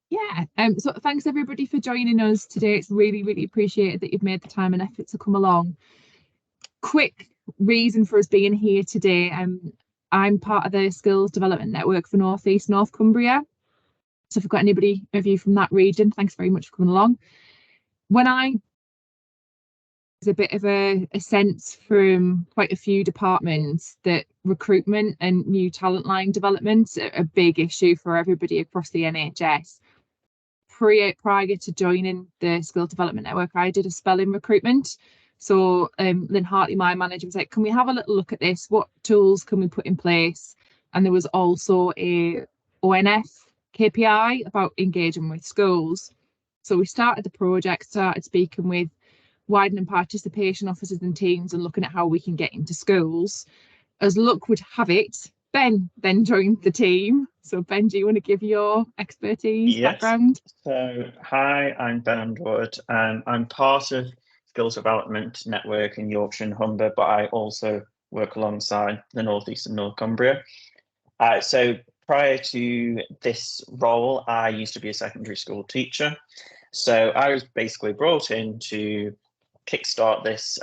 Yeah, so thanks everybody for joining us today. It's really, really appreciated that you've made the time and effort to come along. Quick reason for us being here today. I'm part of the Skills Development Network for North East North Cumbria. So if you've got anybody of you from that region, thanks very much for coming along. There's a bit of a sense from quite a few departments that recruitment and new talent line development are a big issue for everybody across the NHS. Prior to joining the Skills Development Network, I did a spell in recruitment. So Lynn Hartley, my manager, was like, can we have a little look at this? What tools can we put in place? And there was also a ONF KPI about engaging with schools. So we started the project, started speaking with widening participation officers and teams and looking at how we can get into schools. As luck would have it, Ben then joined the team. So Ben, do you want to give your expertise background? So hi, I'm Ben Underwood. I'm part of Skills Development Network in Yorkshire and Humber, but I also work alongside the North East and North Cumbria. So prior to this role, I used to be a secondary school teacher. So I was basically brought in to kickstart this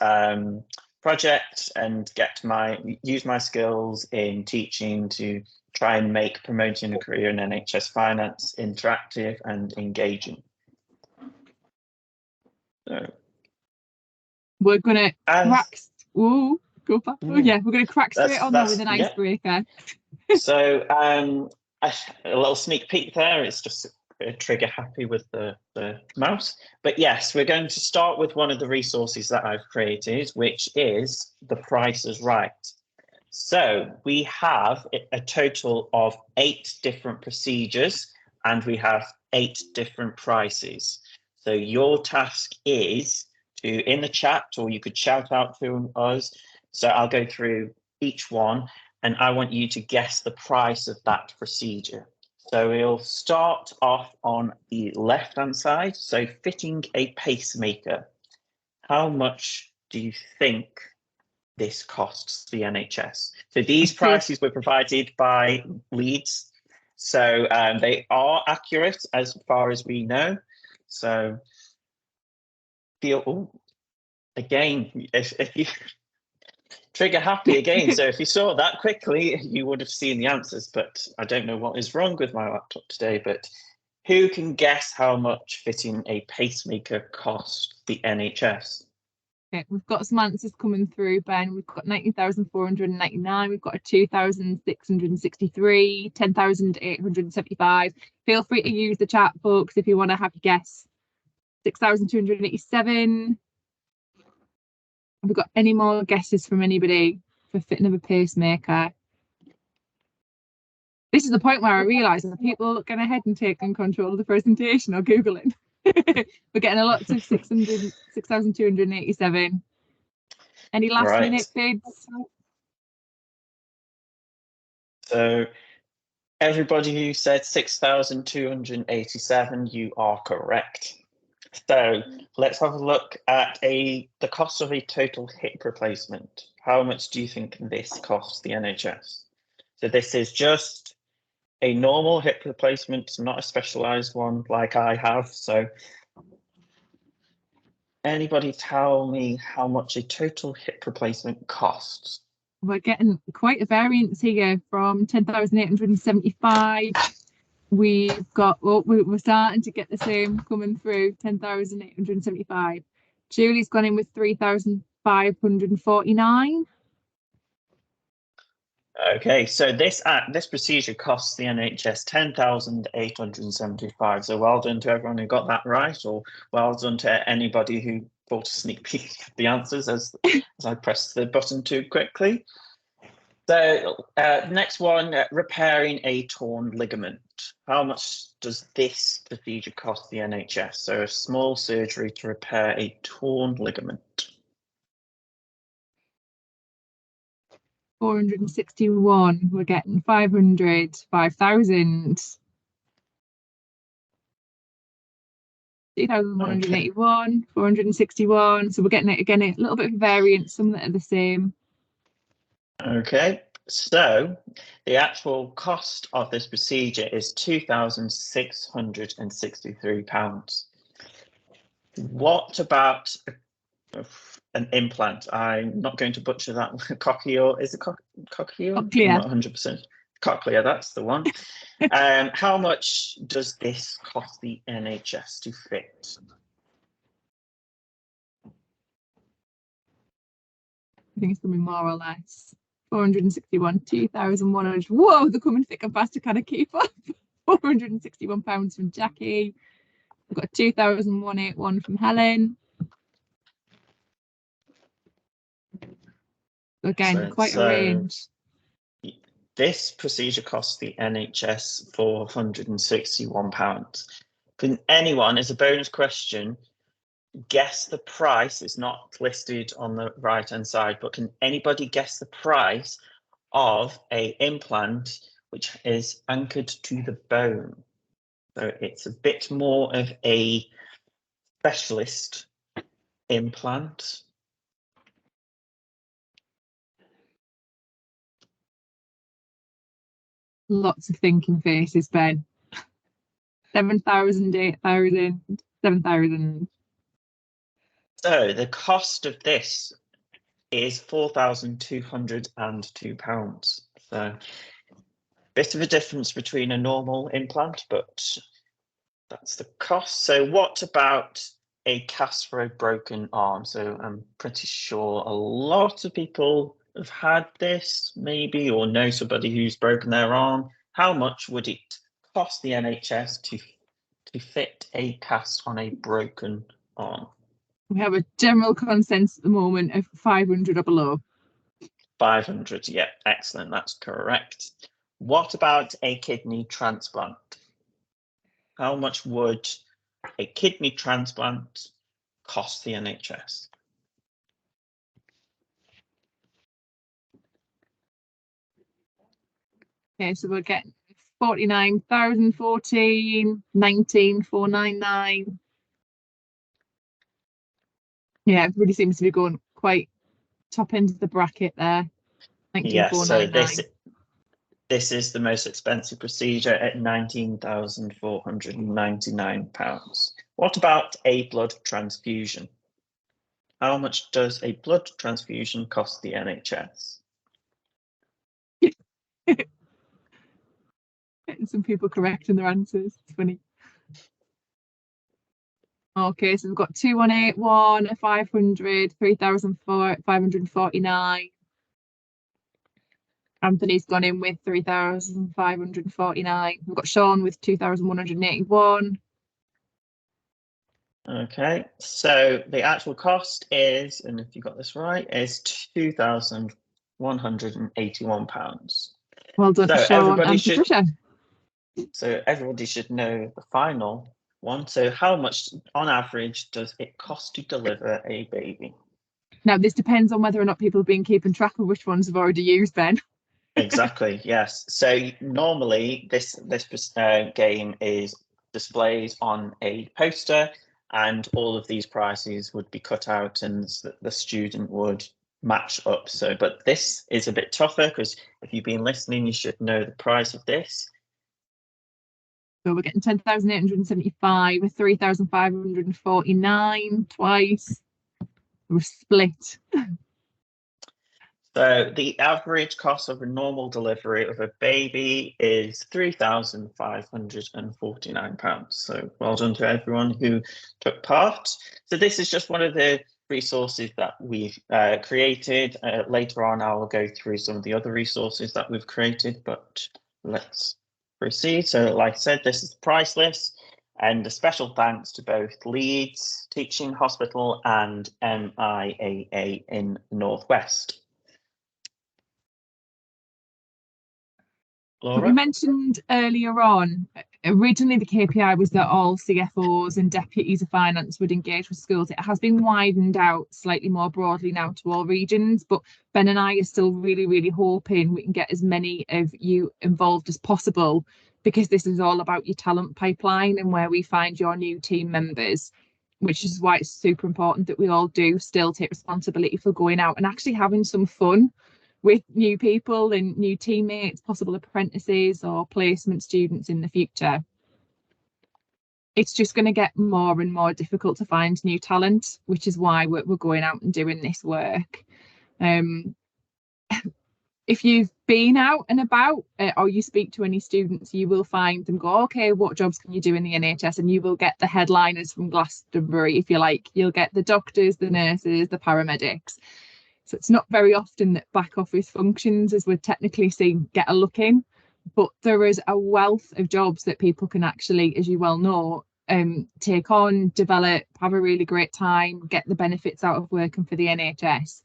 project and use my skills in teaching to try and make promoting a career in NHS finance interactive and engaging. So we're gonna crack. Oh, go back. Oh yeah, we're gonna crack straight on there with an icebreaker. So a little sneak peek there. It's just trigger happy with the mouse. But yes, we're going to start with one of the resources that I've created, which is The Price is Right. So we have a total of 8 different procedures and we have 8 different prices. So your task is to, in the chat, or you could shout out to us. So I'll go through each one and I want you to guess the price of that procedure. So we'll start off on the left-hand side. So fitting a pacemaker. How much do you think this costs the NHS? So these prices were provided by Leeds. So they are accurate as far as we know. So again, if you trigger happy again. So if you saw that quickly, you would have seen the answers, but I don't know what is wrong with my laptop today, but who can guess how much fitting a pacemaker cost the NHS? Okay, we've got some answers coming through, Ben. We've got 19,499, we've got a 2,663, 10,875. Feel free to use the chat, folks, if you want to have a guess. 6,287. Have we got any more guesses from anybody for fitting of a pacemaker? This is the point where I realise that people going ahead and taking control of the presentation or Googling. We're getting a lot of 6,287. Any last minute bids? So everybody who said 6,287, you are correct. So let's have a look at the cost of a total hip replacement. How much do you think this costs the NHS? So this is just a normal hip replacement, not a specialised one like I have. So anybody tell me how much a total hip replacement costs? We're getting quite a variance here from 10,875. We've got, we're starting to get the same coming through, 10,875. Julie's gone in with 3,549. Okay, so this procedure costs the NHS 10,875. So well done to everyone who got that right, or well done to anybody who bought a sneak peek at the answers as I pressed the button too quickly. So next one, repairing a torn ligament. How much does this procedure cost the NHS? So a small surgery to repair a torn ligament. 461. We're getting 500, 5,000. 2,181, 461. So we're getting it again, a little bit of variance, some that are the same. Okay, So the actual cost of this procedure is £2,663. What about an implant? I'm not going to butcher that. Cochlear, is it cochlear? I'm Cochlear. not 100%. Cochlear, that's the one. How much does this cost the NHS to fit? I think it's going to be more or less 461, 2,100. Whoa, they're coming thick and fast to kind of keep up. £461 from Jackie. We've got 2,181 from Helen. Again, quite a range. This procedure costs the NHS £461. Can anyone, as a bonus question, guess the price? It's not listed on the right hand side, but can anybody guess the price of a implant which is anchored to the bone? So it's a bit more of a specialist implant. Lots of thinking faces, Ben. 7,000, 8,000, 7,000. So the cost of this is £4,202. So bit of a difference between a normal implant, but that's the cost. So what about a cast for a broken arm? So I'm pretty sure a lot of people have had this, maybe, or know somebody who's broken their arm. How much would it cost the NHS to fit a cast on a broken arm? We have a general consensus at the moment of 500 or below. 500, yeah, excellent, that's correct. What about a kidney transplant? How much would a kidney transplant cost the NHS? Okay, so we're getting 49,000, 14, 19, 499. Yeah, everybody seems to be going quite top end of the bracket there. Yes, so 19,499. this is the most expensive procedure at £19,499. What about a blood transfusion? How much does a blood transfusion cost the NHS? Getting some people correcting their answers. It's funny. Okay, so we've got 2,181, a 500, 3,549. Anthony's gone in with 3,549. We've got Sean with 2,181. Okay, so the actual cost is, and if you got this right, is £2,181. Well done, So Sean and Patricia. So everybody should know the final one. So how much on average does it cost to deliver a baby? Now, this depends on whether or not people have been keeping track of which ones have already used, Ben. Exactly, yes. So normally this game is displayed on a poster, and all of these prices would be cut out and the student would match up. So, but this is a bit tougher because if you've been listening, you should know the price of this. So we're getting 10,875 with 3,549 twice. We're split. So the average cost of a normal delivery of a baby is £3,549. So well done to everyone who took part. So this is just one of the resources that we've created. Later on, I will go through some of the other resources that we've created, but let's proceed. So like I said, this is the price list, and a special thanks to both Leeds Teaching Hospital and MIAA in Northwest. But we mentioned earlier on, originally the KPI was that all CFOs and deputies of finance would engage with schools. It has been widened out slightly more broadly now to all regions, but Ben and I are still really, really hoping we can get as many of you involved as possible, because this is all about your talent pipeline and where we find your new team members, which is why it's super important that we all do still take responsibility for going out and actually having some fun with new people and new teammates, possible apprentices or placement students in the future. It's just going to get more and more difficult to find new talent, which is why we're going out and doing this work. If you've been out and about or you speak to any students, you will find them go, okay, what jobs can you do in the NHS? And you will get the headliners from Glastonbury, if you like. You'll get the doctors, the nurses, the paramedics. So it's not very often that back office functions, as we're technically seeing, get a look in. But there is a wealth of jobs that people can actually, as you well know, take on, develop, have a really great time, get the benefits out of working for the NHS.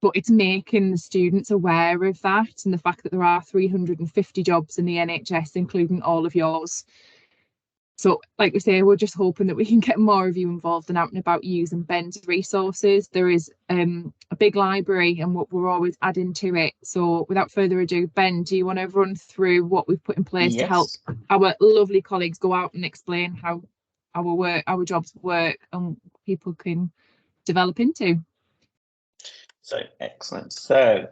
But it's making the students aware of that and the fact that there are 350 jobs in the NHS, including all of yours. So, like we say, we're just hoping that we can get more of you involved and out and about using Ben's resources. There is a big library and what we're always adding to it. So without further ado, Ben, do you want to run through what we've put in place to help our lovely colleagues go out and explain how our jobs work and people can develop into? So excellent. So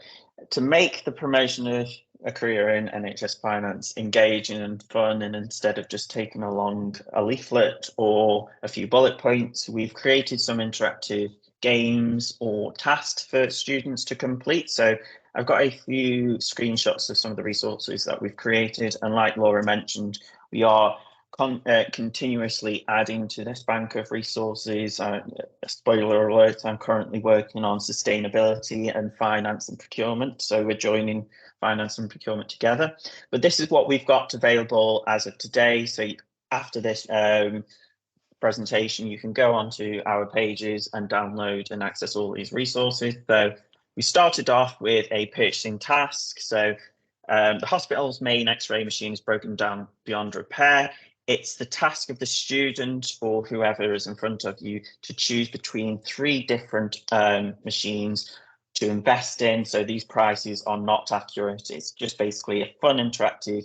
to make the promotion of a career in NHS finance engaging and fun, and instead of just taking along a leaflet or a few bullet points, we've created some interactive games or tasks for students to complete. So I've got a few screenshots of some of the resources that we've created, and like Laura mentioned, we are continuously adding to this bank of resources. Spoiler alert, I'm currently working on sustainability and finance and procurement. So we're joining finance and procurement together. But this is what we've got available as of today. So after this presentation, you can go onto our pages and download and access all these resources. So we started off with a purchasing task. So the hospital's main X-ray machine is broken down beyond repair. It's the task of the student or whoever is in front of you to choose between 3 different machines to invest in. So these prices are not accurate. It's just basically a fun, interactive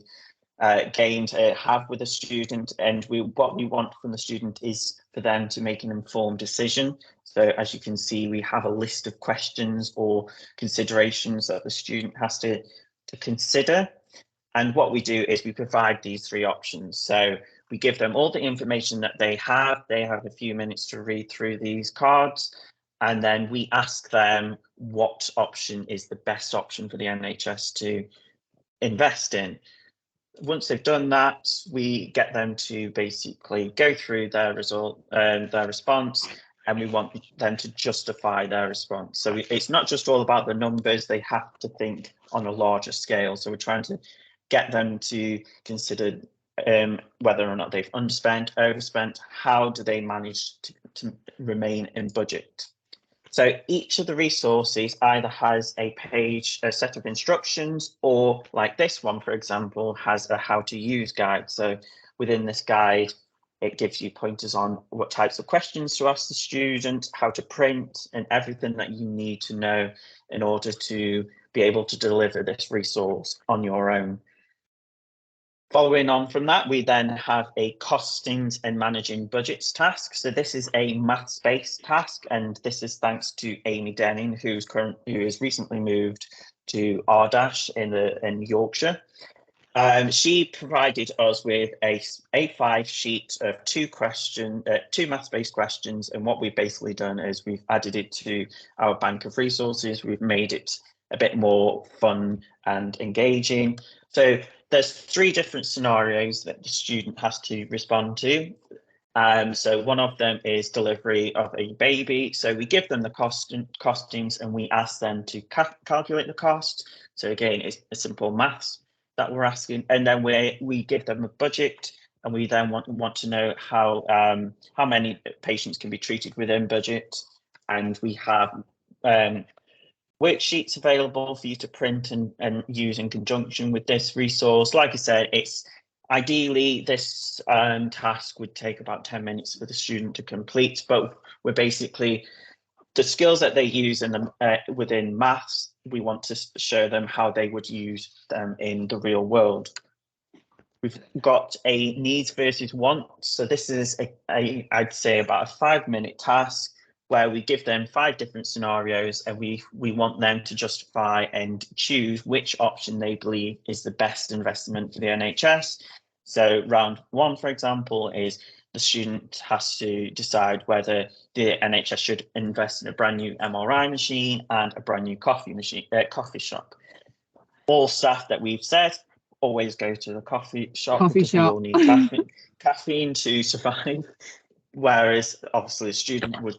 game to have with a student. And what we want from the student is for them to make an informed decision. So as you can see, we have a list of questions or considerations that the student has to consider. And what we do is we provide these 3 options. So we give them all the information that they have. They have a few minutes to read through these cards. And then we ask them what option is the best option for the NHS to invest in. Once they've done that, we get them to basically go through their response, and we want them to justify their response. So it's not just all about the numbers. They have to think on a larger scale. So we're trying to get them to consider whether or not they've underspent, overspent, how do they manage to remain in budget. So each of the resources either has a page, a set of instructions, or like this one, for example, has a how to use guide. So within this guide, it gives you pointers on what types of questions to ask the student, how to print, and everything that you need to know in order to be able to deliver this resource on your own. Following on from that, we then have a costings and managing budgets task. So this is a maths-based task, and this is thanks to Amy Denning, who has recently moved to Ardash in Yorkshire. She provided us with a A5 sheet of 2 maths-based questions, and what we've basically done is we've added it to our bank of resources. We've made it a bit more fun and engaging. So there's 3 different scenarios that the student has to respond to. So one of them is delivery of a baby. So we give them the costings and we ask them to calculate the cost. So again, it's a simple maths that we're asking, and then we give them a budget, and we then want to know how many patients can be treated within budget, and we have worksheets available for you to print and use in conjunction with this resource. Like I said, it's ideally this task would take about 10 minutes for the student to complete, but we're basically the skills that they use in within maths, we want to show them how they would use them in the real world. We've got a needs versus wants. So this is I'd say about a 5-minute task where we give them 5 different scenarios, and we want them to justify and choose which option they believe is the best investment for the NHS. So round 1, for example, is the student has to decide whether the NHS should invest in a brand new MRI machine and a brand new coffee shop. All staff that we've said always go to the coffee shop because we all need caffeine to survive. Whereas obviously a student would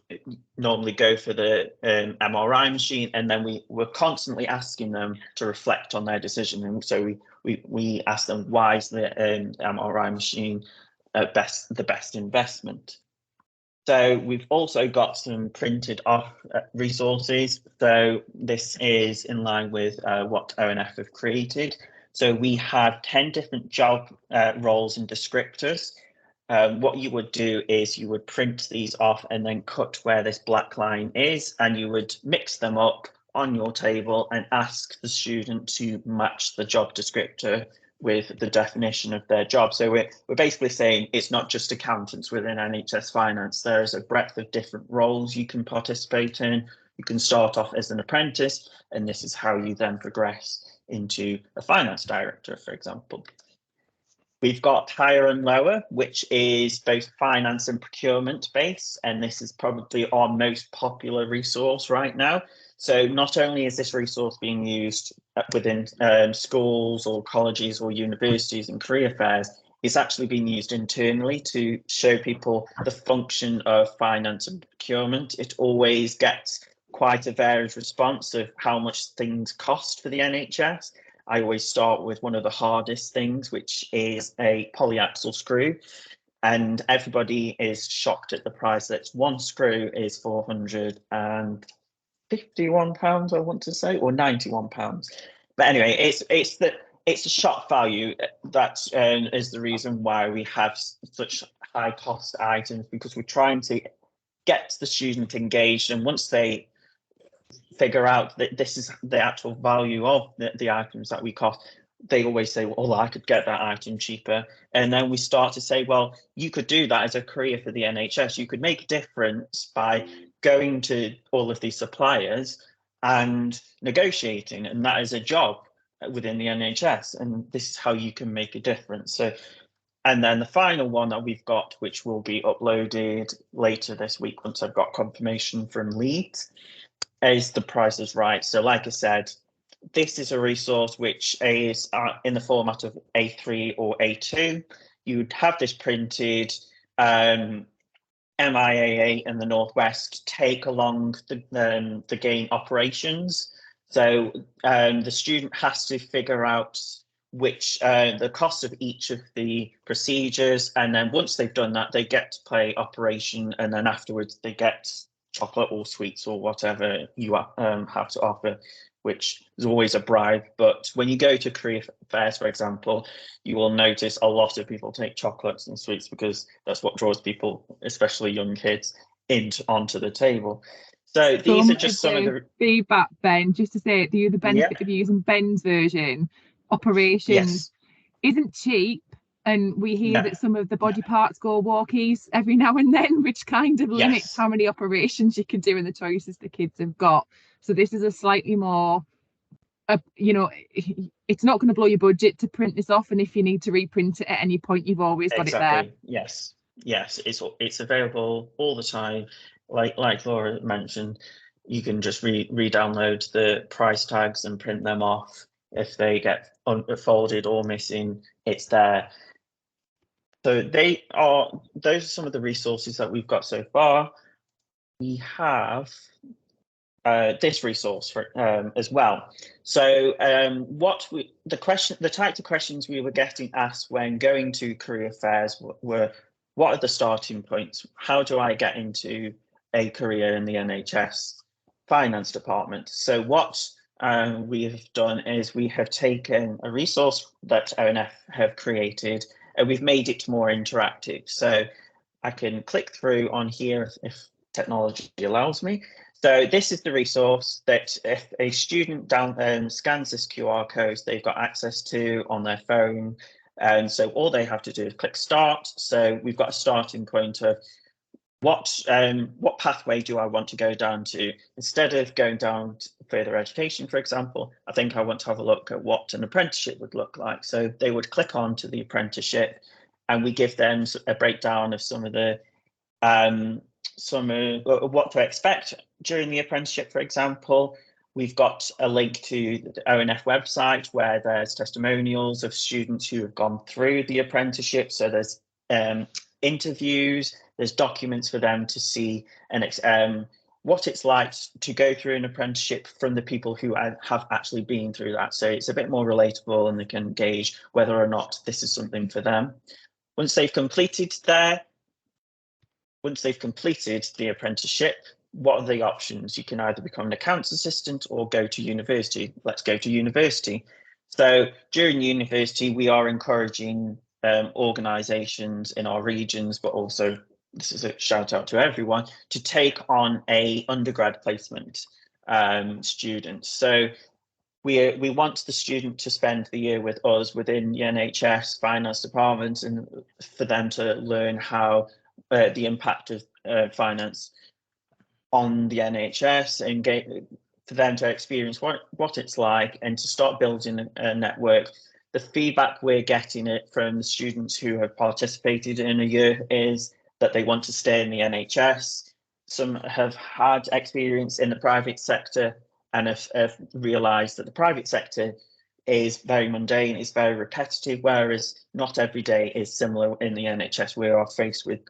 normally go for the MRI machine, and then we're constantly asking them to reflect on their decision. And so we ask them, why is the MRI machine the best investment? So we've also got some printed off resources. So this is in line with what ONF have created. So we have 10 different job roles and descriptors. What you would do is you would print these off and then cut where this black line is, and you would mix them up on your table and ask the student to match the job descriptor with the definition of their job. So we're basically saying it's not just accountants within NHS finance. There's a breadth of different roles you can participate in. You can start off as an apprentice, and this is how you then progress into a finance director, for example. We've got higher and lower, which is both finance and procurement based, and this is probably our most popular resource right now. So not only is this resource being used within schools or colleges or universities and career fairs, it's actually being used internally to show people the function of finance and procurement. It always gets quite a varied response of how much things cost for the NHS. I always start with one of the hardest things, which is a polyaxial screw. And everybody is shocked at the price. That one screw is £451, I want to say, or £91. But anyway, it's a shock value that is the reason why we have such high cost items, because we're trying to get the student engaged, and once they figure out that this is the actual value of the items that we cost, they always say, well, I could get that item cheaper. And then we start to say, well, you could do that as a career for the NHS. You could make a difference by going to all of these suppliers and negotiating, and that is a job within the NHS, and this is how you can make a difference. So, and then the final one that we've got, which will be uploaded later this week once I've got confirmation from Leeds, is the Price is Right. So like I said, this is a resource which is in the format of A3 or A2. You'd have this printed. MIAA in the Northwest take along the gain operations. So the student has to figure out which the cost of each of the procedures, and then once they've done that, they get to play operation, and then afterwards they get chocolate or sweets or whatever you have to offer, which is always a bribe. But when you go to career fairs, for example, you will notice a lot of people take chocolates and sweets because that's what draws people, especially young kids, onto the table. So these are just some of the feedback, Ben, just to say the other benefit of using Ben's version, operations isn't cheap. And we hear that some of the body parts go walkies every now and then, which kind of limits how many operations you can do and the choices the kids have got. So this is a slightly more, it's not going to blow your budget to print this off. And if you need to reprint it at any point, you've always got it there. Yes, it's available all the time. Like Laura mentioned, you can just re-download the price tags and print them off. If they get unfolded or missing, it's there. So those are some of the resources that we've got so far. We have this resource for as well. So the types of questions we were getting asked when going to career fairs were, what are the starting points? How do I get into a career in the NHS finance department? So what we have done is we have taken a resource that ONF have created, and we've made it more interactive. So I can click through on here if technology allows me. So this is the resource that if a student scans this QR code, they've got access to on their phone. And so all they have to do is click start. So we've got a starting point of what pathway do I want to go down to? Instead of going down to further education, for example, I think I want to have a look at what an apprenticeship would look like. So they would click on to the apprenticeship, and we give them a breakdown of some of the what to expect during the apprenticeship. For example, we've got a link to the ONF website where there's testimonials of students who have gone through the apprenticeship. So there's interviews, there's documents for them to see and what it's like to go through an apprenticeship from the people who have actually been through that. So it's a bit more relatable, and they can gauge whether or not this is something for them. Once they've completed the apprenticeship, what are the options? You can either become an accounts assistant or go to university. Let's go to university. So during university, we are encouraging organisations in our regions, but also, this is a shout out to everyone, to take on a undergrad placement student. So we want the student to spend the year with us within the NHS finance department, and for them to learn how the impact of finance on the NHS, and for them to experience what it's like and to start building a network. The feedback we're getting from the students who have participated in a year is that they want to stay in the NHS. Some have had experience in the private sector and have realised that the private sector is very mundane, it's very repetitive, whereas not every day is similar in the NHS. We are faced with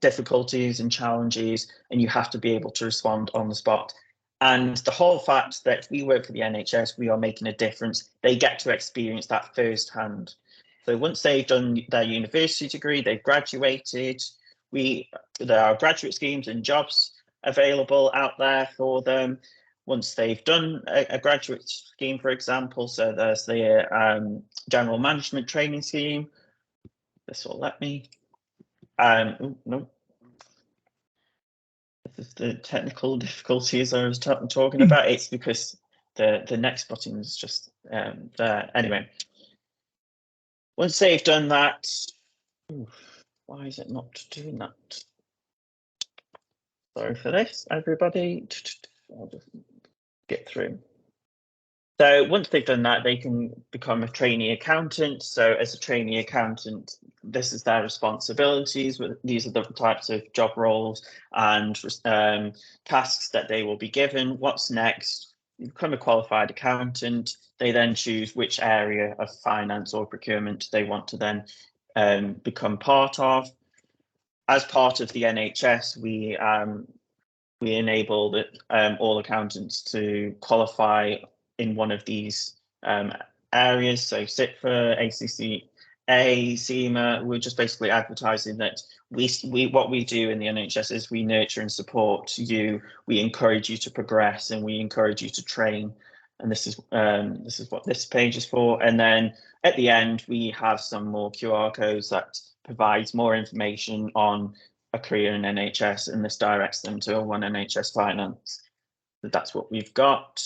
difficulties and challenges, and you have to be able to respond on the spot. And the whole fact that we work for the NHS, we are making a difference. They get to experience that firsthand. So once they've done their university degree, they've graduated, there are graduate schemes and jobs available out there for them. Once they've done a graduate scheme, for example, so there's the general management training scheme. This will let me. No. This is the technical difficulties I was talking about. It's because the next button is just there. Anyway, once they've done that, why is it not doing that? Sorry for this, everybody. I'll just get through. So once they've done that, they can become a trainee accountant. So as a trainee accountant, this is their responsibilities. These are the types of job roles and tasks that they will be given. What's next? You become a qualified accountant. They then choose which area of finance or procurement they want to then become part of. As part of the NHS, we enable that all accountants to qualify in one of these areas. So SITFA, ACCA, CIMA, we're just basically advertising that what we do in the NHS is we nurture and support you. We encourage you to progress, and we encourage you to train. And this is what this page is for. And then at the end, we have some more QR codes that provides more information on a career in NHS, and this directs them to One NHS Finance. So that's what we've got.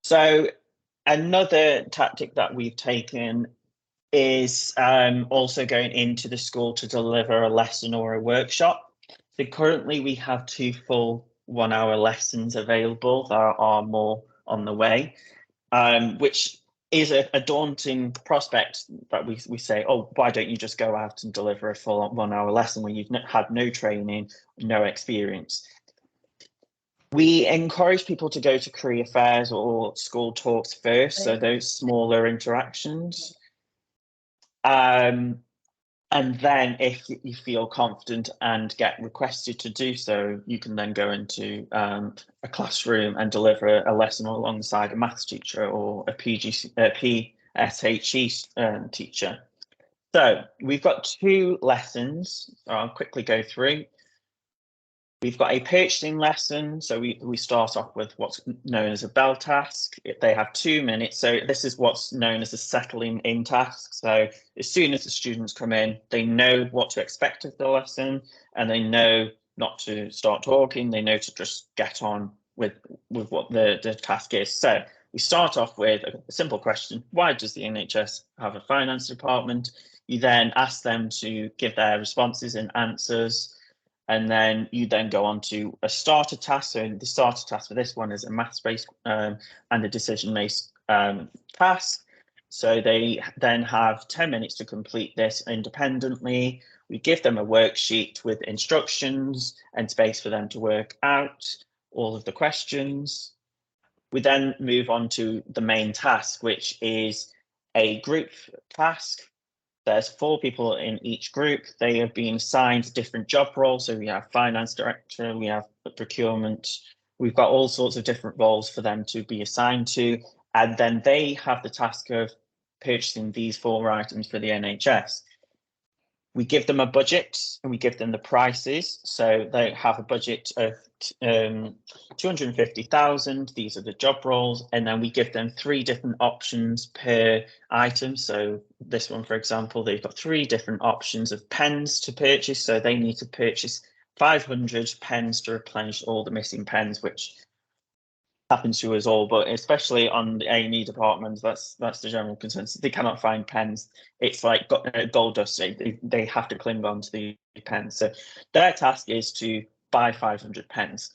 So another tactic that we've taken is also going into the school to deliver a lesson or a workshop. So currently we have 2 full 1-hour lessons available. There are more on the way, which is a daunting prospect that we say, oh, why don't you just go out and deliver a full 1-hour lesson when you've had no training, no experience? We encourage people to go to career fairs or school talks first, so those smaller interactions. And then if you feel confident and get requested to do so, you can then go into a classroom and deliver a lesson alongside a maths teacher or a PSHE teacher. So we've got 2 lessons. I'll quickly go through. We've got a purchasing lesson. So we start off with what's known as a bell task. They have 2 minutes. So this is what's known as a settling in task. So as soon as the students come in, they know what to expect of the lesson, and they know not to start talking. They know to just get on with what the task is. So we start off with a simple question: why does the NHS have a finance department? You then ask them to give their responses and answers, and then you then go on to a starter task. So the starter task for this one is a maths-based and a decision-based task. So they then have 10 minutes to complete this independently. We give them a worksheet with instructions and space for them to work out all of the questions. We then move on to the main task, which is a group task. There's 4 people in each group. They have been assigned different job roles. So we have finance director, we have procurement. We've got all sorts of different roles for them to be assigned to. And then they have the task of purchasing these 4 items for the NHS. We give them a budget and we give them the prices. So they have a budget of 250,000. These are the job roles. And then we give them 3 different options per item. So this one, for example, they've got 3 different options of pens to purchase. So they need to purchase 500 pens to replenish all the missing pens, which happens to us all, but especially on the A&E departments, that's the general consensus. They cannot find pens. It's like gold dust. They have to cling on to the pens. So their task is to buy 500 pens.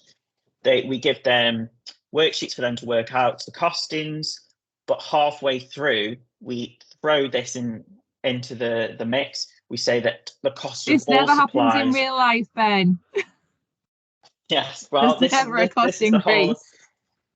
We give them worksheets for them to work out the costings, but halfway through we throw this into the mix. We say that the cost of all supplies. This never happens in real life, Ben. Yes, well, There's never a cost increase.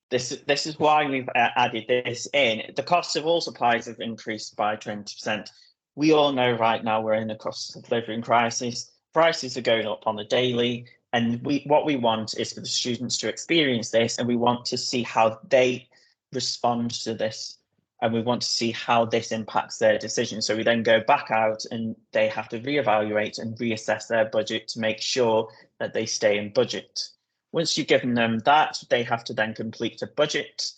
This is why we've added this in. The cost of all supplies have increased by 20%. We all know right now we're in a cost of living crisis. Prices are going up on the daily, and what we want is for the students to experience this, and we want to see how they respond to this, and we want to see how this impacts their decision. So we then go back out and they have to reevaluate and reassess their budget to make sure that they stay in budget. Once you've given them that, they have to then complete a budget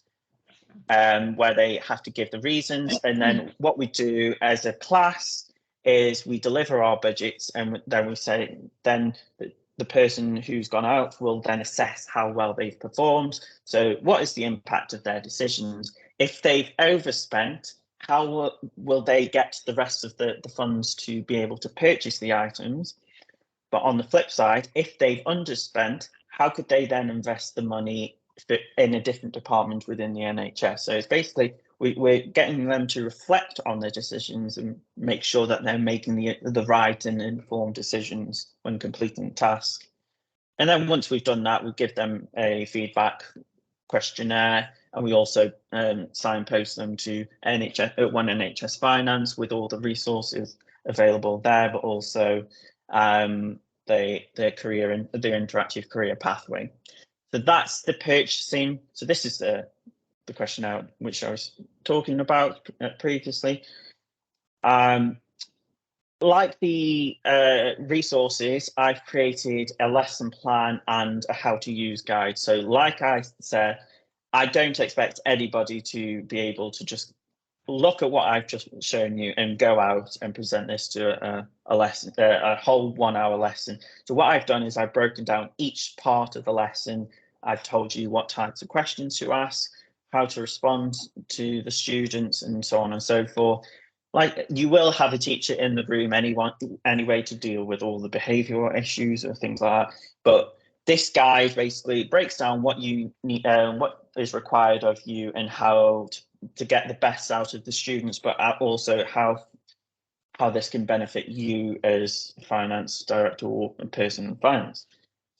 where they have to give the reasons. And then what we do as a class is we deliver our budgets, and then we say, then the person who's gone out will then assess how well they've performed. So what is the impact of their decisions? If they've overspent, how will they get the rest of the funds to be able to purchase the items? But on the flip side, if they've underspent, how could they then invest the money in a different department within the NHS? So it's basically we're getting them to reflect on their decisions and make sure that they're making the right and informed decisions when completing the task. And then once we've done that, we give them a feedback questionnaire, and we also signpost them to One NHS Finance with all the resources available there, but also their interactive career pathway. So that's the purchasing. So this is the questionnaire which I was talking about previously. Like the resources, I've created a lesson plan and a how to use guide. So like I said, I don't expect anybody to be able to just look at what I've just shown you and go out and present this to a lesson, a whole 1 hour lesson. So what I've done is I've broken down each part of the lesson. I've told you what types of questions to ask, how to respond to the students, and so on and so forth. Like, you will have a teacher in the room anyway to deal with all the behavioural issues or things like that. But this guide basically breaks down what you need, what is required of you, and how to get the best out of the students, but also how this can benefit you as a finance director or a person in finance.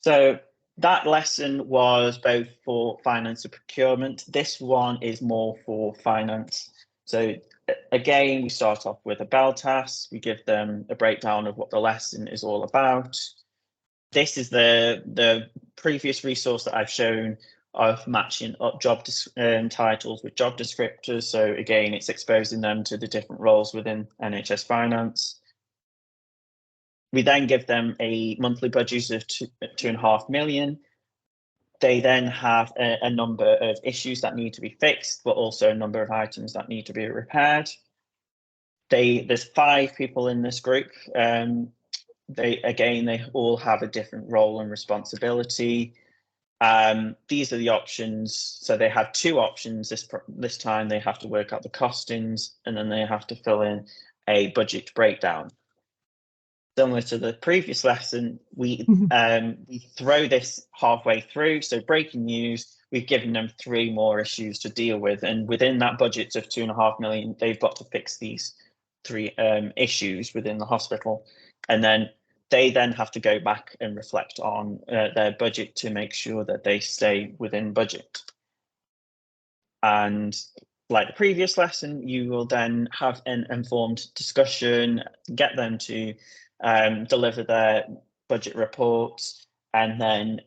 So that lesson was both for finance and procurement. This one is more for finance. So again, we start off with a bell task. We give them a breakdown of what the lesson is all about. This is the previous resource that I've shown of matching up job titles with job descriptors. So again, it's exposing them to the different roles within NHS Finance. We then give them a monthly budget of 2.5 million. They then have a number of issues that need to be fixed, but also a number of items that need to be repaired. There's 5 people in this group. They all have a different role and responsibility. These are the options. So they have two options this time. They have to work out the costings, and then they have to fill in a budget breakdown. Similar to the previous lesson, we throw this halfway through. So breaking news, we've given them 3 more issues to deal with, and within that budget of 2.5 million, they've got to fix these 3 issues within the hospital, and then they then have to go back and reflect on their budget to make sure that they stay within budget. And like the previous lesson, you will then have an informed discussion, get them to deliver their budget reports, and then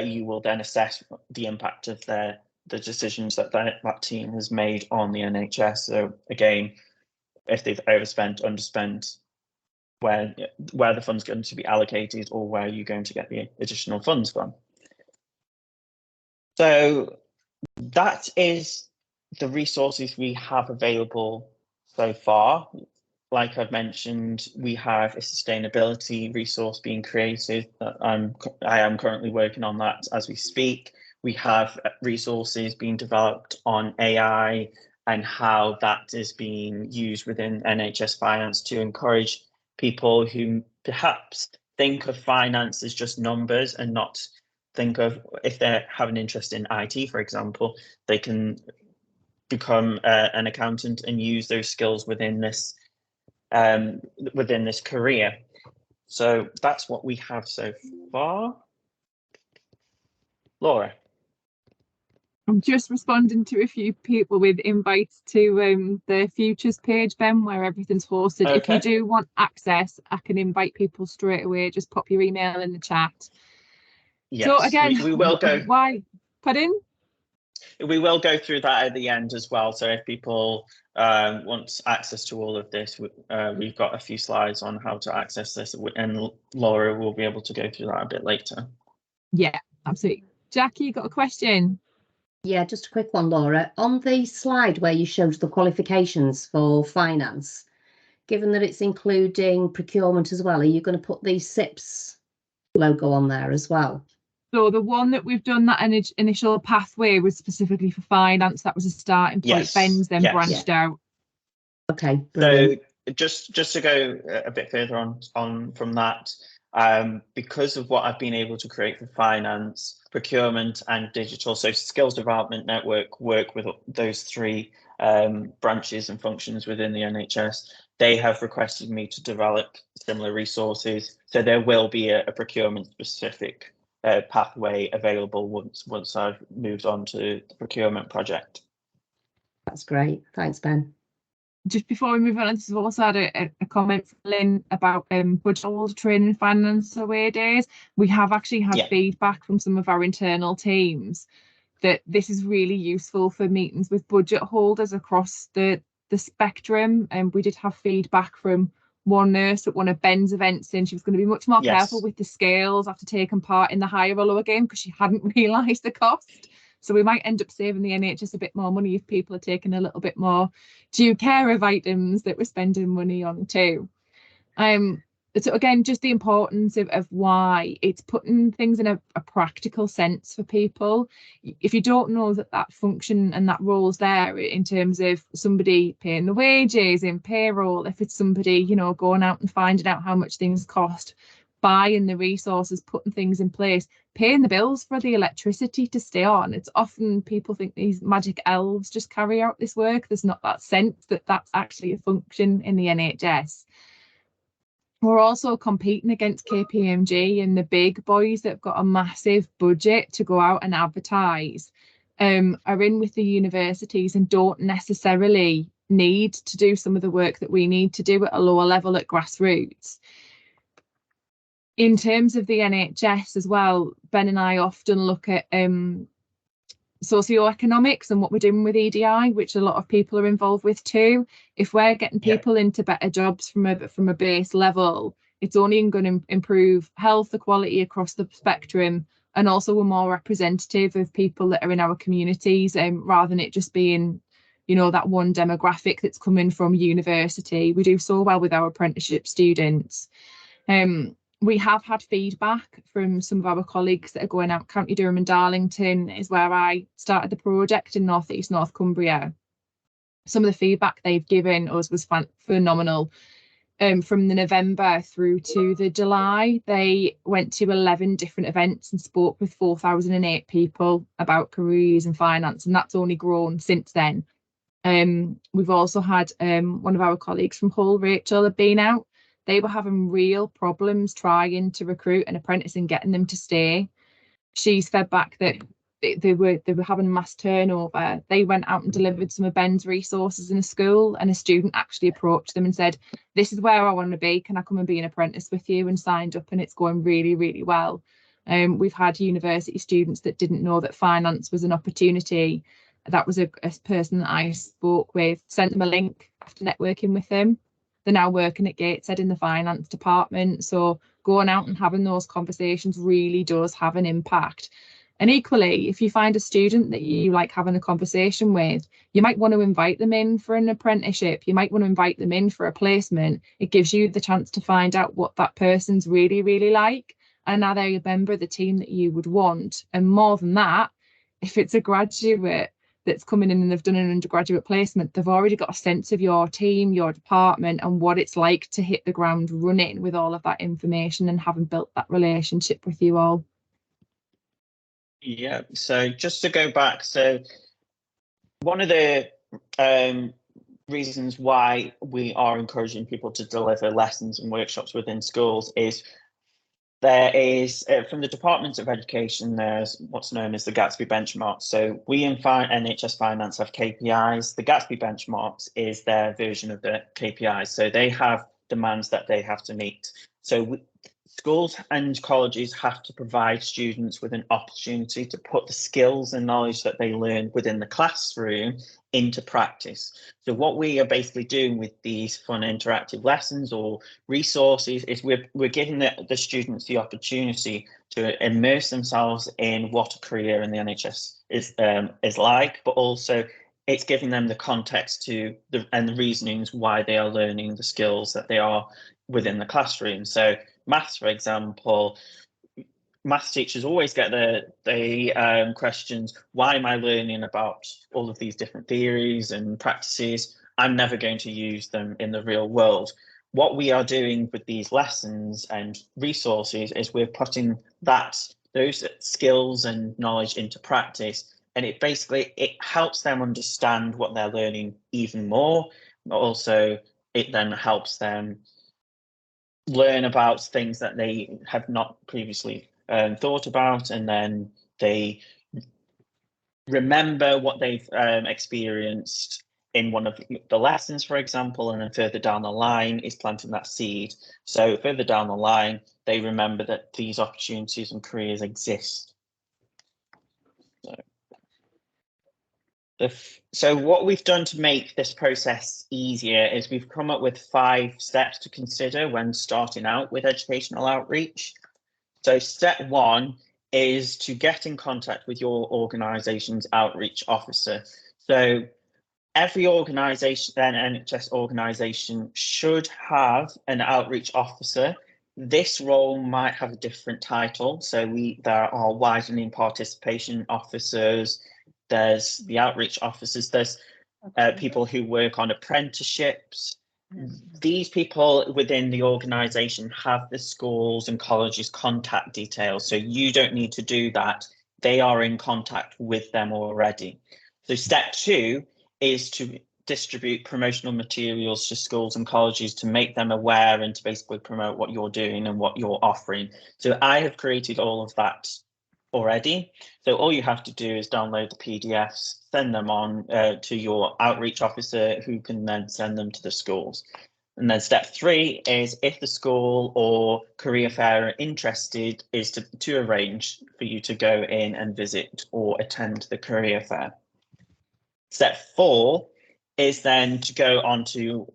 you will then assess the impact of the decisions that that team has made on the NHS. So again, if they've overspent, underspent, where the fund's going to be allocated, or where you're going to get the additional funds from. So that is the resources we have available so far. Like I've mentioned, we have a sustainability resource being created. I am currently working on that as we speak. We have resources being developed on AI and how that is being used within NHS finance to encourage people who perhaps think of finance as just numbers and not think of, if they have an interest in IT, for example, they can become an accountant and use those skills within this career. So that's what we have so far. Laura. I'm just responding to a few people with invites to the futures page, Ben, where everything's hosted. Okay. If you do want access, I can invite people straight away. Just pop your email in the chat. Yes, so again, we will go. Why? Pardon? We will go through that at the end as well. So if people want access to all of this, we've got a few slides on how to access this, and Laura will be able to go through that a bit later. Yeah, absolutely. Jackie, you got a question? Yeah, just a quick one, Laura. On the slide where you showed the qualifications for finance, given that it's including procurement as well, are you going to put the SIPS logo on there as well? So the one that we've done, that initial pathway, was specifically for finance. That was a starting point. Yes. Ben's then branched out. Okay, brilliant. So just to go a bit further on from that, because of what I've been able to create for finance, procurement and digital, so skills development network work with those 3 branches and functions within the NHS. They have requested me to develop similar resources, so there will be a procurement specific pathway available once I've moved on to the procurement project. That's great. Thanks, Ben. Just before we move on, this has also had a comment from Lynn about budget holder training finance away days. We have actually had feedback from some of our internal teams that this is really useful for meetings with budget holders across the spectrum. And we did have feedback from one nurse at one of Ben's events, and she was going to be much more careful with the scales after taking part in the higher or lower game because she hadn't realised the cost. So we might end up saving the NHS a bit more money if people are taking a little bit more due care of items that we're spending money on too. So again, just the importance of why it's putting things in a practical sense for people. If you don't know that function and that role's there in terms of somebody paying the wages in payroll, if it's somebody, you know, going out and finding out how much things cost, buying the resources, putting things in place, paying the bills for the electricity to stay on. It's often people think these magic elves just carry out this work. There's not that sense that that's actually a function in the NHS. We're also competing against KPMG and the big boys that have got a massive budget to go out and advertise, are in with the universities and don't necessarily need to do some of the work that we need to do at a lower level at grassroots. In terms of the NHS as well, Ben and I often look at socioeconomics and what we're doing with EDI, which a lot of people are involved with too. If we're getting people into better jobs from a base level, it's only going to improve health equality across the spectrum, and also we're more representative of people that are in our communities, rather than it just being, you know, that one demographic that's coming from university. We do so well with our apprenticeship students. We have had feedback from some of our colleagues that are going out. County Durham and Darlington is where I started the project in North East North Cumbria. Some of the feedback they've given us was phenomenal. From the November through to the July, they went to 11 different events and spoke with 4,008 people about careers and finance, and that's only grown since then. We've also had one of our colleagues from Hull, Rachel, had been out. They were having real problems trying to recruit an apprentice and getting them to stay. She's fed back that they were having mass turnover. They went out and delivered some of Ben's resources in a school, and a student actually approached them and said, "This is where I want to be. Can I come and be an apprentice with you?" and signed up, and it's going really, really well. We've had university students that didn't know that finance was an opportunity. That was a person that I spoke with, sent them a link after networking with them. They're now working at Gateshead in the finance department. So going out and having those conversations really does have an impact. And equally, if you find a student that you like having a conversation with, you might want to invite them in for an apprenticeship. You might want to invite them in for a placement. It gives you the chance to find out what that person's really, really like. And are they a member of the team that you would want? And more than that, if it's a graduate that's coming in and they've done an undergraduate placement, they've already got a sense of your team, your department, and what it's like to hit the ground running with all of that information and having built that relationship with you all. Yeah, so just to go back, so one of the reasons why we are encouraging people to deliver lessons and workshops within schools is there is, from the Department of Education, there's what's known as the Gatsby benchmarks. So we in NHS Finance have KPIs. The Gatsby benchmarks is their version of the KPIs. So they have demands that they have to meet. So schools and colleges have to provide students with an opportunity to put the skills and knowledge that they learn within the classroom into practice. So what we are basically doing with these fun interactive lessons or resources is we're giving the students the opportunity to immerse themselves in what a career in the NHS is like, but also it's giving them the context to the reasonings why they are learning the skills that they are within the classroom. So maths, for example, maths teachers always get the questions, why am I learning about all of these different theories and practices? I'm never going to use them in the real world. What we are doing with these lessons and resources is we're putting those skills and knowledge into practice, and it helps them understand what they're learning even more. Also, it then helps them learn about things that they have not previously thought about, and then they remember what they've experienced in one of the lessons, for example, and then further down the line is planting that seed. So further down the line, they remember that these opportunities and careers exist. So what we've done to make this process easier is we've come up with 5 steps to consider when starting out with educational outreach. So step 1 is to get in contact with your organisation's outreach officer. So every organisation, then NHS organisation, should have an outreach officer. This role might have a different title. So there are widening participation officers, there's the outreach officers, there's people who work on apprenticeships. These people within the organisation have the schools and colleges' contact details, so you don't need to do that. They are in contact with them already. So step 2 is to distribute promotional materials to schools and colleges to make them aware and to basically promote what you're doing and what you're offering. So I have created all of that already. So all you have to do is download the PDFs, send them on to your outreach officer, who can then send them to the schools. And then step 3 is, if the school or career fair are interested, is to arrange for you to go in and visit or attend the career fair. Step 4 is then to go on to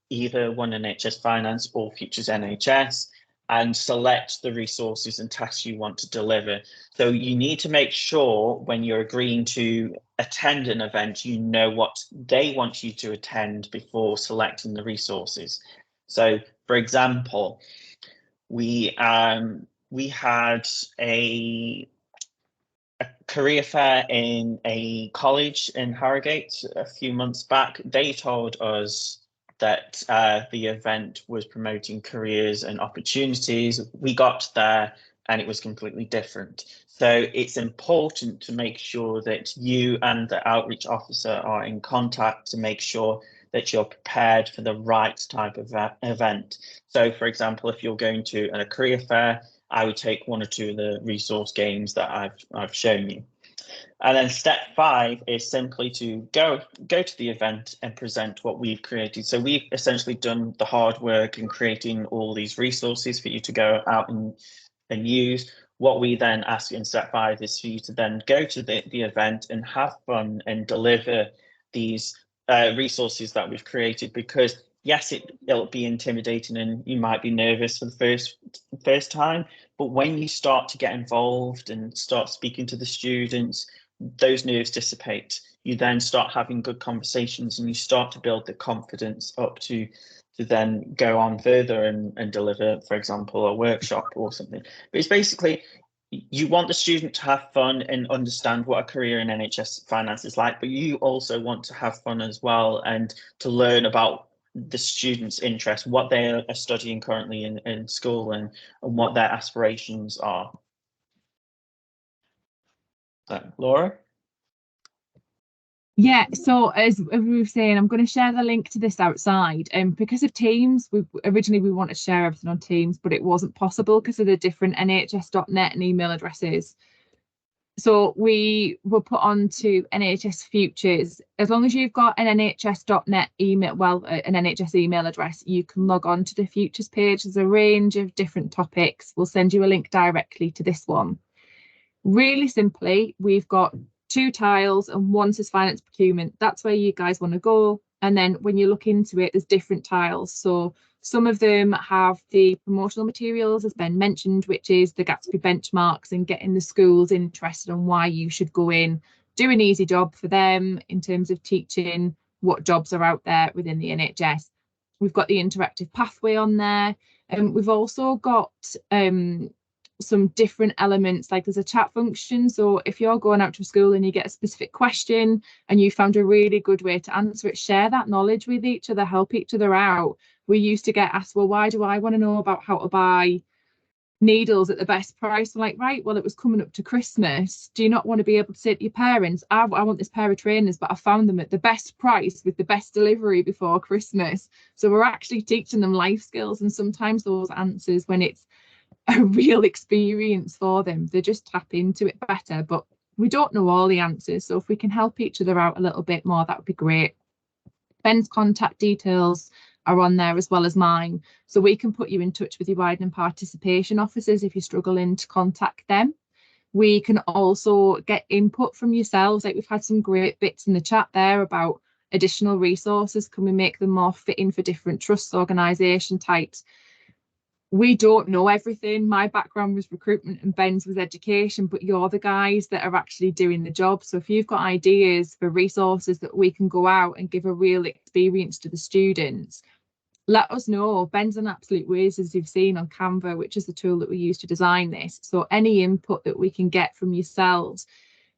either One NHS Finance or Futures NHS and select the resources and tasks you want to deliver. So you need to make sure when you're agreeing to attend an event, you know what they want you to attend before selecting the resources. So, for example, We had a career fair in a college in Harrogate a few months back. They told us that the event was promoting careers and opportunities. We got there and it was completely different. So it's important to make sure that you and the outreach officer are in contact to make sure that you're prepared for the right type of event. So for example, if you're going to a career fair, I would take one or two of the resource games that I've shown you. And then step 5 is simply to go to the event and present what we've created. So we've essentially done the hard work in creating all these resources for you to go out and use. What we then ask in step 5 is for you to then go to the event and have fun and deliver these resources that we've created, because yes, it'll be intimidating and you might be nervous for the first time, but when you start to get involved and start speaking to the students, those nerves dissipate. You then start having good conversations and you start to build the confidence up to then go on further and deliver, for example, a workshop or something. But it's basically, you want the student to have fun and understand what a career in NHS finance is like, but you also want to have fun as well and to learn about the students' interests, what they are studying currently in school and what their aspirations are. So, Laura? Yeah, so as we were saying, I'm going to share the link to this outside. And because of Teams, originally we wanted to share everything on Teams, but it wasn't possible because of the different nhs.net and email addresses. So we were put on to NHS Futures. As long as you've got an nhs.net email, an NHS email address, you can log on to the Futures page. There's a range of different topics. We'll send you a link directly to this one. Really simply, we've got 2 tiles and one says finance procurement. That's where you guys want to go. And then when you look into it, there's different tiles. So some of them have the promotional materials, as Ben mentioned, which is the Gatsby benchmarks and getting the schools interested in why you should go in, do an easy job for them in terms of teaching what jobs are out there within the NHS. We've got the interactive pathway on there. And we've also got some different elements, like there's a chat function. So if you're going out to a school and you get a specific question and you found a really good way to answer it, share that knowledge with each other, help each other out. We used to get asked, well, why do I want to know about how to buy needles at the best price? I'm like, right, well, it was coming up to Christmas. Do you not want to be able to say to your parents, I want this pair of trainers, but I found them at the best price with the best delivery before Christmas? So we're actually teaching them life skills, and sometimes those answers, when it's a real experience for them, they just tap into it better. But we don't know all the answers, so if we can help each other out a little bit more, that would be great. Ben's contact details are on there as well as mine, so we can put you in touch with your Widening Participation officers if you're struggling to contact them. We can also get input from yourselves, like we've had some great bits in the chat there about additional resources. Can we make them more fitting for different trusts, organisation types? We don't know everything. My background was recruitment and Ben's was education, but you're the guys that are actually doing the job. So if you've got ideas for resources that we can go out and give a real experience to the students, let us know. Ben's an absolute whiz, as you've seen on Canva, which is the tool that we use to design this. So any input that we can get from yourselves,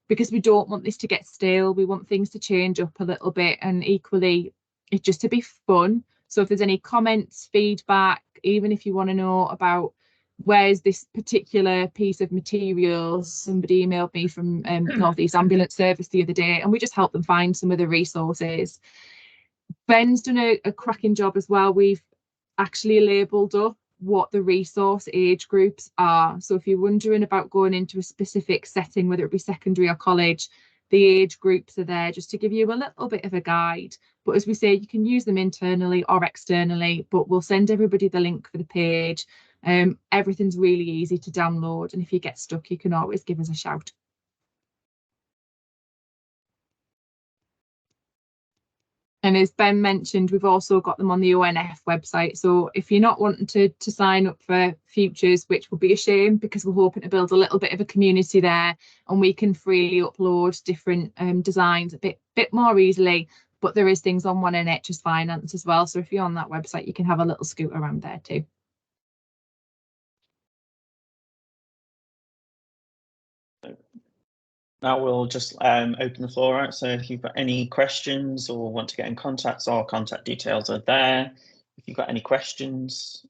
because we don't want this to get stale. We want things to change up a little bit, and equally it's just to be fun. So if there's any comments, feedback, even if you want to know about where's this particular piece of materials, somebody emailed me from North East Ambulance Service the other day, and we just help them find some of the resources. Ben's done a cracking job as well. We've actually labelled up what the resource age groups are. So if you're wondering about going into a specific setting, whether it be secondary or college, the age groups are there just to give you a little bit of a guide. But as we say, you can use them internally or externally, but we'll send everybody the link for the page. Everything's really easy to download, and if you get stuck, you can always give us a shout. And as Ben mentioned, we've also got them on the ONF website. So if you're not wanting to sign up for Futures, which will be a shame because we're hoping to build a little bit of a community there, and we can freely upload different designs a bit more easily. But there is things on One NHS Finance as well. So if you're on that website, you can have a little scoot around there too. Now we'll just open the floor out. So if you've got any questions or want to get in contact, our contact details are there. If you've got any questions,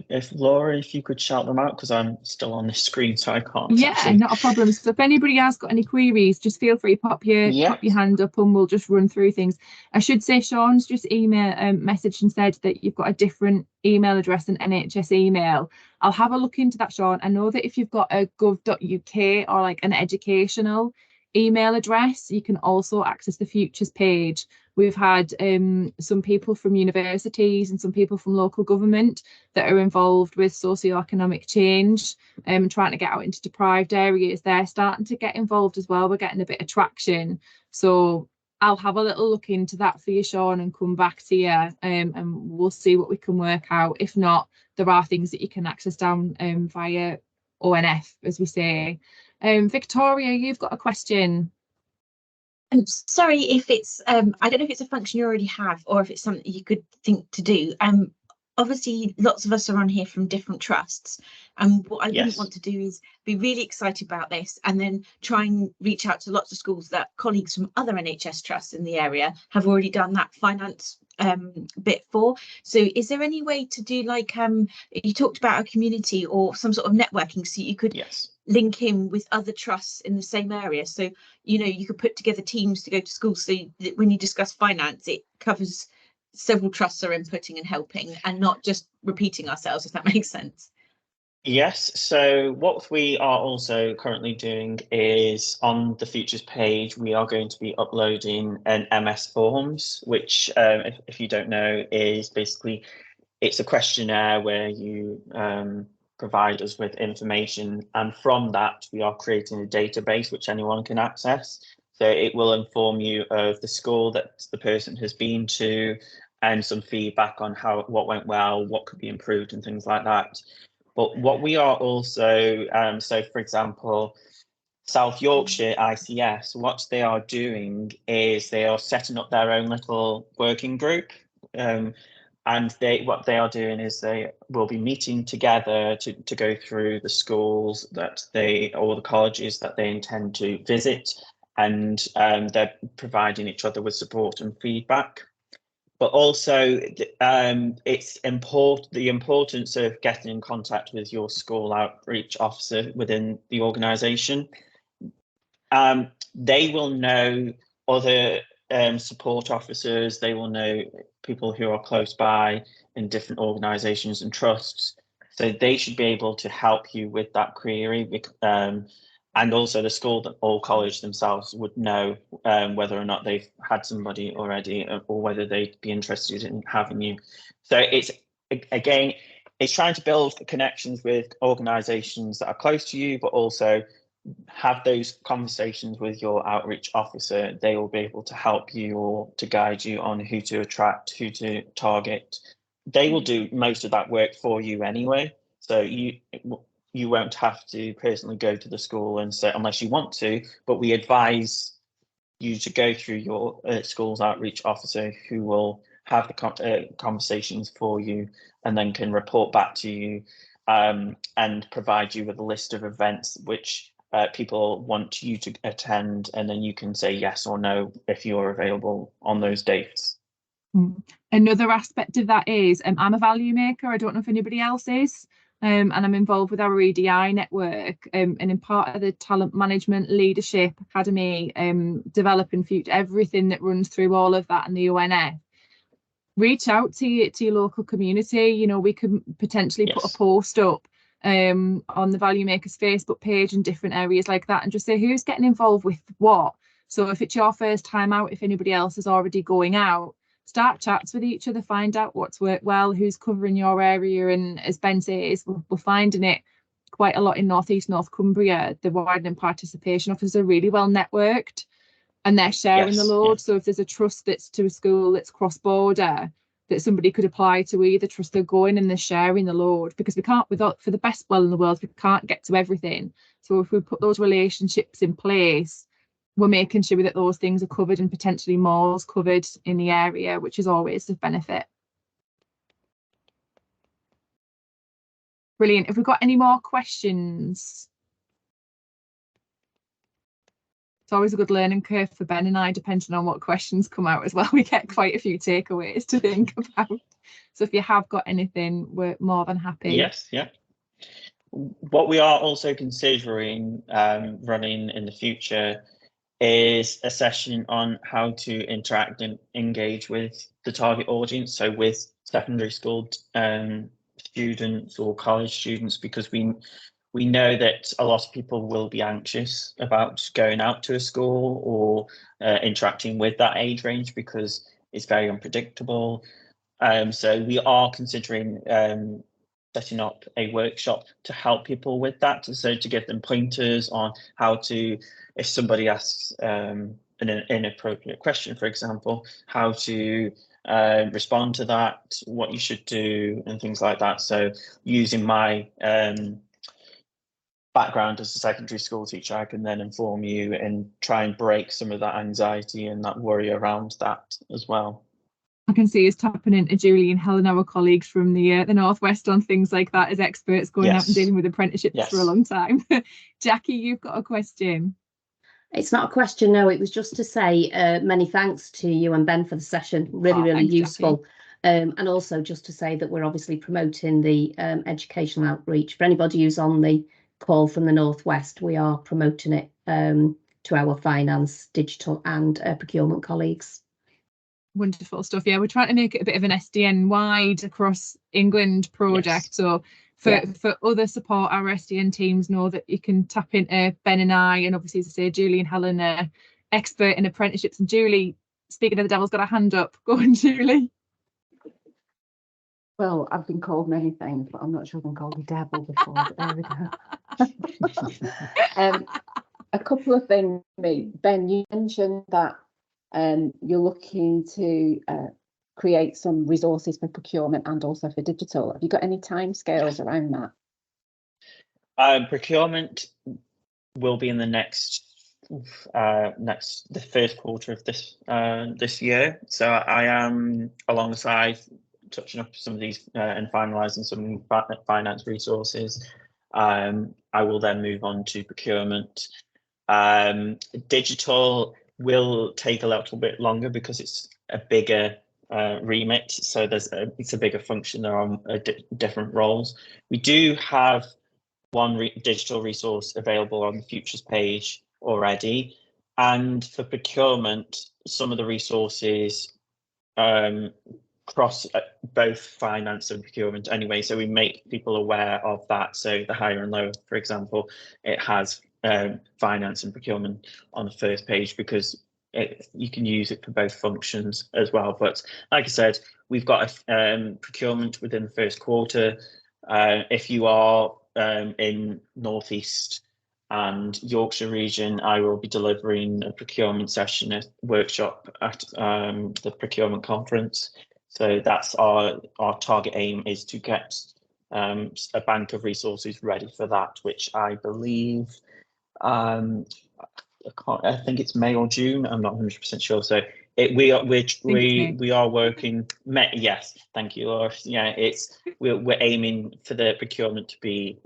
if Laura, if you could shout them out, because I'm still on this screen, so I can't actually. Not a problem. So if anybody has got any queries, just feel free, pop your hand up and we'll just run through things. I should say Sean's just messaged and said that you've got a different email address than NHS email. I'll have a look into that, Sean. I know that if you've got a gov.uk or like an educational email address, you can also access the futures page. We've had some people from universities and some people from local government that are involved with socioeconomic change and trying to get out into deprived areas. They're starting to get involved as well. We're getting a bit of traction. So I'll have a little look into that for you, Sean, and come back to you and we'll see what we can work out. If not, there are things that you can access down via ONF, as we say. Victoria, you've got a question. Sorry if it's I don't know if it's a function you already have or if it's something you could think to do. Obviously lots of us are on here from different trusts, and what I wouldn't want to do is be really excited about this and then try and reach out to lots of schools that colleagues from other NHS trusts in the area have already done that finance bit for. So is there any way to do like you talked about a community or some sort of networking, so you could link in with other trusts in the same area? So you could put together teams to go to schools, so that when you discuss finance, it covers several trusts are inputting and helping and not just repeating ourselves, if that makes sense. Yes, so what we are also currently doing is on the futures page, we are going to be uploading an MS Forms, which if you don't know, is basically, it's a questionnaire where you provide us with information, and from that we are creating a database which anyone can access. So it will inform you of the school that the person has been to and some feedback on what went well, what could be improved and things like that. But what we are also, so for example, South Yorkshire ICS, what they are doing is they are setting up their own little working group. And what they are doing is they will be meeting together to go through the schools or the colleges that they intend to visit, and they're providing each other with support and feedback. But also it's the importance of getting in contact with your school outreach officer within the organisation. They will know other support officers, they will know people who are close by in different organisations and trusts. So they should be able to help you with that query. And also the school or college themselves would know whether or not they've had somebody already or whether they'd be interested in having you. So it's trying to build connections with organisations that are close to you, but also have those conversations with your outreach officer. They will be able to help you or to guide you on who to attract, who to target. They will do most of that work for you anyway. So you won't have to personally go to the school and say, unless you want to, but we advise you to go through your school's outreach officer, who will have the conversations for you and then can report back to you and provide you with a list of events which people want you to attend, and then you can say yes or no if you're available on those dates. Another aspect of that is I'm a value maker. I don't know if anybody else is. And I'm involved with our EDI network and in part of the talent management leadership academy, developing future, everything that runs through all of that and the ONF. Reach out to your local community. We could potentially put a post up on the Value Makers Facebook page and different areas like that, and just say who's getting involved with what. So if it's your first time out, if anybody else is already going out, start chats with each other, find out what's worked well, who's covering your area. And as Ben says, we're finding it quite a lot in North East North Cumbria. The widening participation officers are really well networked and they're sharing the load. So if there's a trust that's to a school that's cross-border, that somebody could apply to either trust, they're going and they're sharing the load, because we can't, for the best will in the world, we can't get to everything. So if we put those relationships in place, we're making sure that those things are covered and potentially more is covered in the area, which is always of benefit. Brilliant. Have we got any more questions? It's always a good learning curve for Ben and I, depending on what questions come out as well. We get quite a few takeaways to think about. So if you have got anything, we're more than happy. Yes, yeah. What we are also considering running in the future is a session on how to interact and engage with the target audience, so with secondary school students or college students, because we know that a lot of people will be anxious about going out to a school or interacting with that age range because it's very unpredictable. So we are considering setting up a workshop to help people with that, so to give them pointers on how to, if somebody asks an inappropriate question, for example, how to respond to that, what you should do, and things like that. So using my background as a secondary school teacher, I can then inform you and try and break some of that anxiety and that worry around that as well. I can see us tapping into Julie and Helen, our colleagues from the Northwest, on things like that as experts going out and dealing with apprenticeships for a long time. Jackie, you've got a question. It's not a question, no. It was just to say many thanks to you and Ben for the session. Really thanks, useful. And also just to say that we're obviously promoting the educational outreach. For anybody who's on the call from the Northwest, we are promoting it to our finance, digital and procurement colleagues. Wonderful stuff. Yeah, we're trying to make it a bit of an SDN wide across England project. Yes. So for other support, our SDN teams know that you can tap into Ben and I, and obviously, as I say, Julie and Helen are expert in apprenticeships. And Julie, speaking of the devil's got a hand up. Go on, Julie. Well, I've been called many things, but I'm not sure I've been called the devil before. But there we go. A couple of things. Ben, you mentioned that you're looking to create some resources for procurement and also for digital. Have you got any timescales around that? Procurement will be in the the first quarter of this year. So I am alongside touching up some of these and finalising some finance resources. I will then move on to procurement. Digital will take a little bit longer because it's a bigger remit, so it's a bigger function. There are different roles. We do have one digital resource available on the futures page already, and for procurement, some of the resources cross both finance and procurement anyway, so we make people aware of that. So the higher and lower, for example, it has finance and procurement on the first page because you can use it for both functions as well. But like I said, we've got a procurement within the first quarter. If you are in Northeast and Yorkshire region, I will be delivering a procurement session, a workshop at the procurement conference. So that's our target aim, is to get a bank of resources ready for that, which I believe I think it's May or June. I'm not 100% sure. So we are working. Yes, thank you, Laura. Yeah, we're aiming for the procurement to be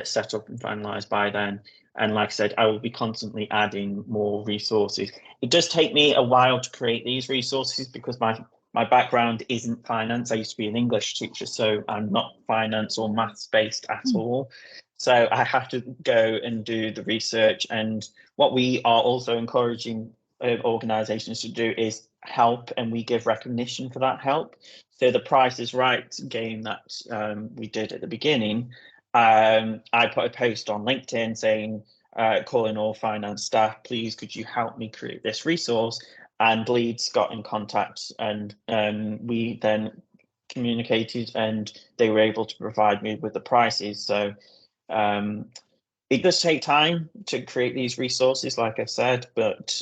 set up and finalised by then. And like I said, I will be constantly adding more resources. It does take me a while to create these resources because my background isn't finance. I used to be an English teacher, so I'm not finance or maths based at all. So I have to go and do the research. And what we are also encouraging organisations to do is help, and we give recognition for that help. So the Price is Right game that we did at the beginning, I put a post on LinkedIn saying, calling all finance staff, please could you help me create this resource? And Leeds got in contact, and we then communicated, and they were able to provide me with the prices. So it does take time to create these resources, like I said, but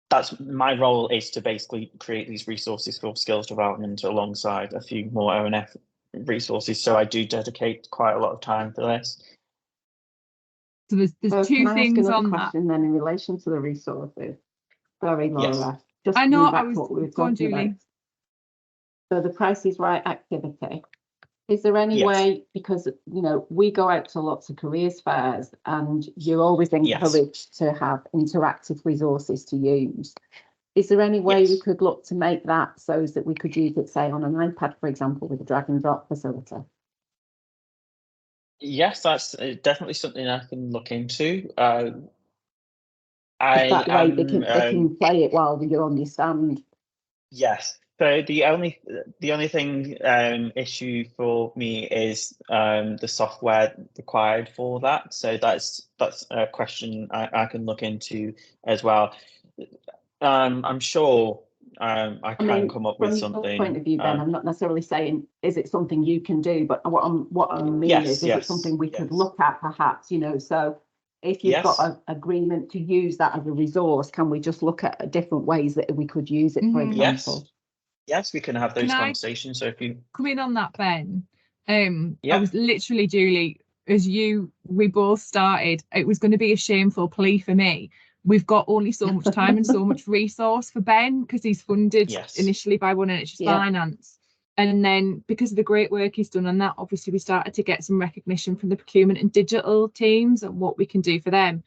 that's my role, is to basically create these resources for skills development alongside a few more O&F resources. So I do dedicate quite a lot of time for this. So there's two things on that. Question then in relation to the resources. Sorry, Laura. Yes. Just I know. I was going, Julie. So the Price is Right activity. Is there any Yes. way, because we go out to lots of careers fairs and you're always encouraged to have interactive resources to use. Is there any way we could look to make that so that we could use it, say, on an iPad, for example, with a drag and drop facility? Yes, that's definitely something I can look into. That way they can play it while you're on your stand. Yes. So the only thing issue for me is the software required for that. So that's a question I can look into as well. I'm sure I can come up with something. From your point of view, Ben, I'm not necessarily saying is it something you can do, but what I mean is it something we could look at perhaps, so if you've got an agreement to use that as a resource, can we just look at different ways that we could use it, for example? Yes, we can have those conversations. So if you come in on that, Ben, I was literally, Julie, as we both started, it was going to be a shameful plea for me. We've got only so much time and so much resource for Ben because he's funded initially by One NHS Finance. And then because of the great work he's done on that, obviously we started to get some recognition from the procurement and digital teams and what we can do for them.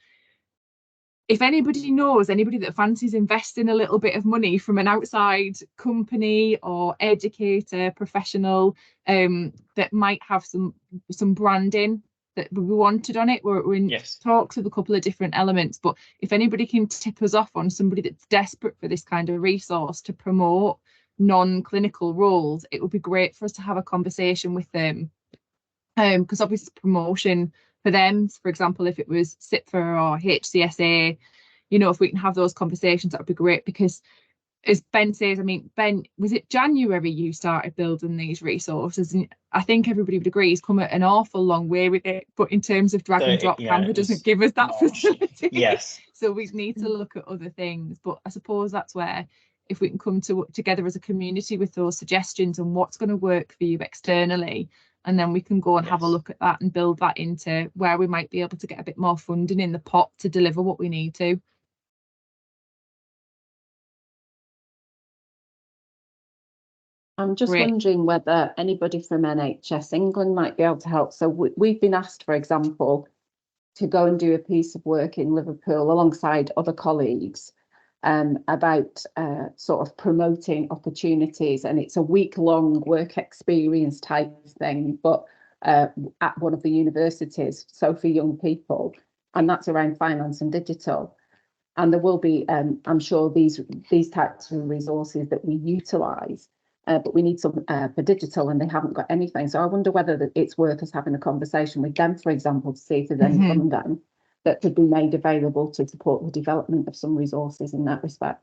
If anybody knows anybody that fancies investing a little bit of money from an outside company or educator, professional, that might have some branding that we wanted on it, we're in talks with a couple of different elements. But if anybody can tip us off on somebody that's desperate for this kind of resource to promote non-clinical roles, it would be great for us to have a conversation with them. Because obviously promotion for them, for example, if it was SIPFA or HCSA, if we can have those conversations, that would be great. Because as Ben says, I mean, Ben, was it January you started building these resources? And I think everybody would agree he's come an awful long way with it. But in terms of drag and drop, Canva doesn't give us that facility. Yes. So we need to look at other things. But I suppose that's where, if we can come together as a community with those suggestions and what's going to work for you externally, and then we can go and have a look at that and build that into where we might be able to get a bit more funding in the pot to deliver what we need to. I'm just wondering whether anybody from NHS England might be able to help. So we've been asked, for example, to go and do a piece of work in Liverpool alongside other colleagues about sort of promoting opportunities, and it's a week-long work experience type thing, but at one of the universities, so for young people, and that's around finance and digital. And there will be, I'm sure, these types of resources that we utilise, but we need some for digital, and they haven't got anything. So I wonder whether it's worth us having a conversation with them, for example, to see if there's any funding that could be made available to support the development of some resources in that respect.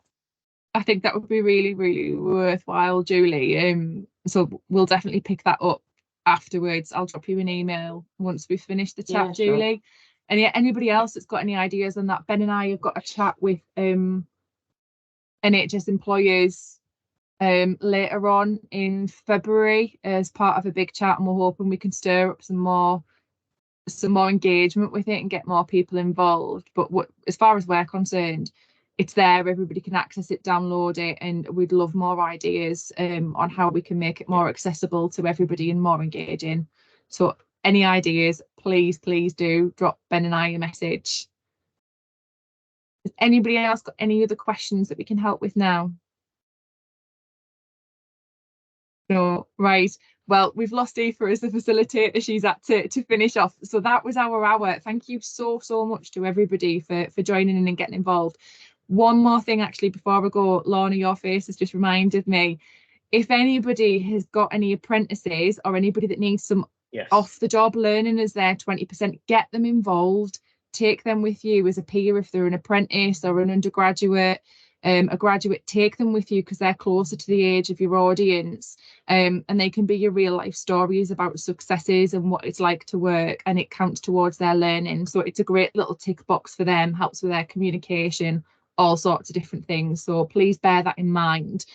I think that would be really, really worthwhile, Julie. So we'll definitely pick that up afterwards. I'll drop you an email once we've finished the chat, Julie. And anybody else that's got any ideas on that? Ben and I have got a chat with NHS employers later on in February as part of a big chat, and we're hoping we can stir up some more engagement with it and get more people involved. But as far as we're concerned, it's there, everybody can access it, download it, and we'd love more ideas on how we can make it more accessible to everybody and more engaging. So any ideas, please do drop Ben and I a message. Has anybody else got any other questions that we can help with now? No, right. Well, we've lost Aoife as the facilitator. She's had to finish off. So that was our hour. Thank you so much to everybody for joining in and getting involved. One more thing, actually, before we go, Lorna, your face has just reminded me. If anybody has got any apprentices or anybody that needs some off-the-job learning as their 20%, get them involved. Take them with you as a peer if they're an apprentice or an undergraduate. A graduate, take them with you because they're closer to the age of your audience, and they can be your real life stories about successes and what it's like to work, and it counts towards their learning. So it's a great little tick box for them, helps with their communication, all sorts of different things. So please bear that in mind.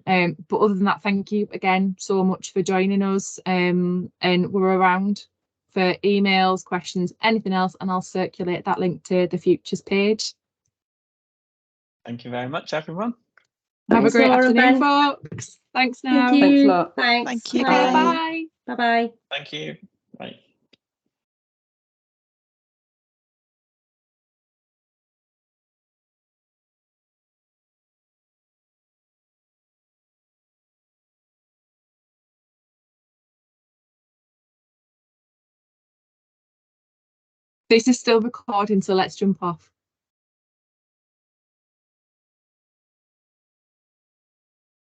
But other than that, thank you again so much for joining us, and we're around for emails, questions, anything else, and I'll circulate that link to the futures page. Thank you very much, everyone. Have a Thanks, great Laura, afternoon, Ben. folks. Thanks now. Thank Thanks a you. lot. Thanks. Thank you, Okay, bye. bye. Bye-bye. Thank you. Bye. This is still recording, so let's jump off.